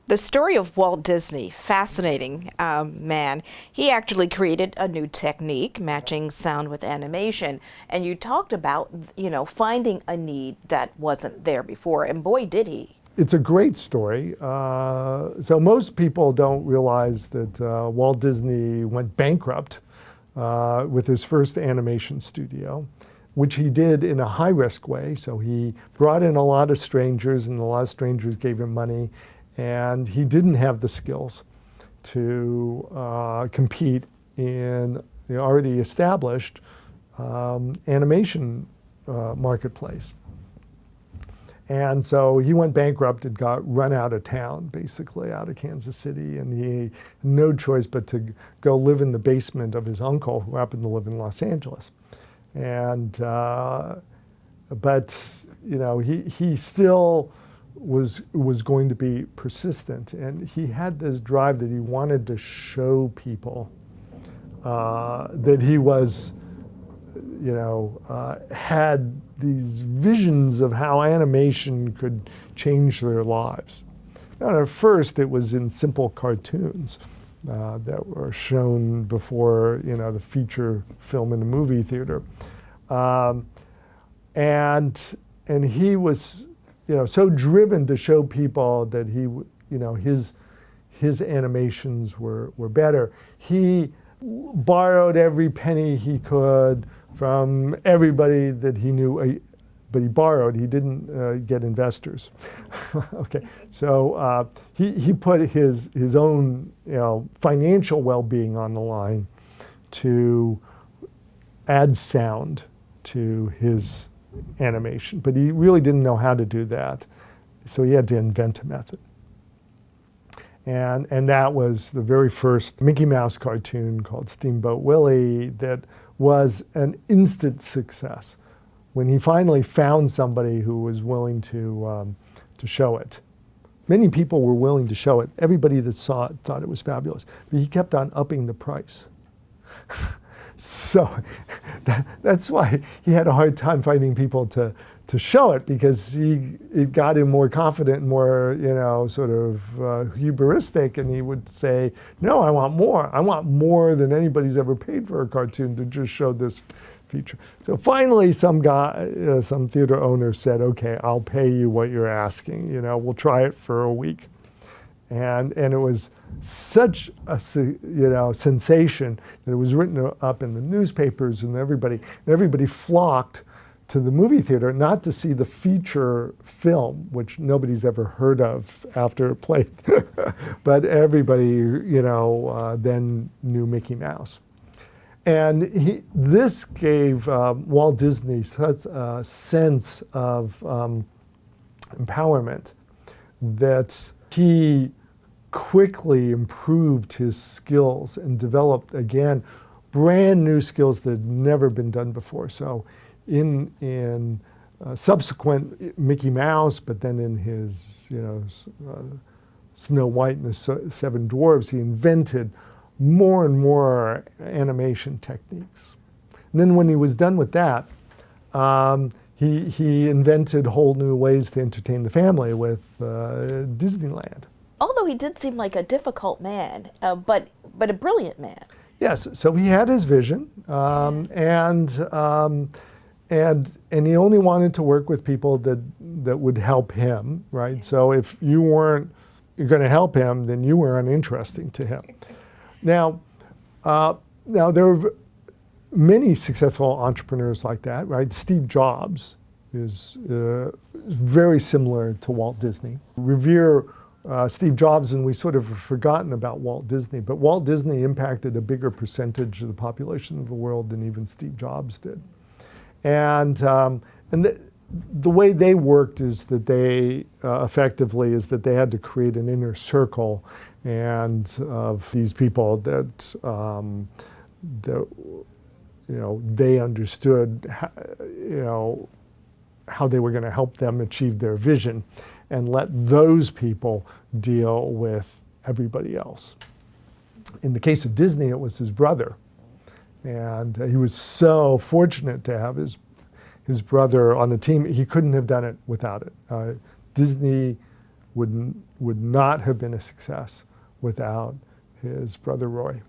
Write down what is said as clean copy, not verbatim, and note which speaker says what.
Speaker 1: The story of Walt Disney, fascinating man. He actually created a new technique, matching sound with animation. And you talked about, finding a need that wasn't there before, and boy, did he.
Speaker 2: It's a great story. So most people don't realize that Walt Disney went bankrupt with his first animation studio, which he did in a high-risk way. So he brought in a lot of strangers, and a lot of strangers gave him money. And he didn't have the skills to compete in the already established animation marketplace. And so he went bankrupt and got run out of town, basically out of Kansas City. And he had no choice but to go live in the basement of his uncle, who happened to live in Los Angeles. And, but, he still was going to be persistent, and he had this drive that he wanted to show people that he was, had these visions of how animation could change their lives. Now, at first, it was in simple cartoons that were shown before, the feature film in the movie theater, and he was, so driven to show people that he, his animations were better. He borrowed every penny he could from everybody that he knew, but he borrowed. He didn't get investors. Okay, so he put his own, financial well-being on the line to add sound to his animation, but he really didn't know how to do that, so he had to invent a method. And that was the very first Mickey Mouse cartoon called Steamboat Willie that was an instant success when he finally found somebody who was willing to show it. Many people were willing to show it. Everybody that saw it thought it was fabulous, but he kept on upping the price. So that's why he had a hard time finding people to show it, because it got him more confident and more, sort of hubristic, and he would say, no, I want more. I want more than anybody's ever paid for a cartoon to just show this feature. So finally some guy, some theater owner said, okay, I'll pay you what you're asking. We'll try it for a week. And it was such a sensation that it was written up in the newspapers, and everybody flocked to the movie theater, not to see the feature film, which nobody's ever heard of after it played, but everybody then knew Mickey Mouse. And this gave Walt Disney such a sense of empowerment that he quickly improved his skills and developed, again, brand new skills that had never been done before. So in subsequent Mickey Mouse, but then in his, Snow White and the Seven Dwarfs, he invented more and more animation techniques. And then when he was done with that, he invented whole new ways to entertain the family with Disneyland.
Speaker 1: Although he did seem like a difficult man, but a brilliant man.
Speaker 2: Yes, so he had his vision, and he only wanted to work with people that would help him, right? So if you weren't going to help him, then you were uninteresting to him. Now there were many successful entrepreneurs like that, right? Steve Jobs is very similar to Walt Disney. Revere Steve Jobs, and we sort of have forgotten about Walt Disney, but Walt Disney impacted a bigger percentage of the population of the world than even Steve Jobs did. And the way they worked is that they effectively is that they had to create an inner circle and of these people that they understood how they were going to help them achieve their vision, and let those people deal with everybody else. In the case of Disney, it was his brother. And he was so fortunate to have his brother on the team. He couldn't have done it without it. Disney would not have been a success without his brother Roy.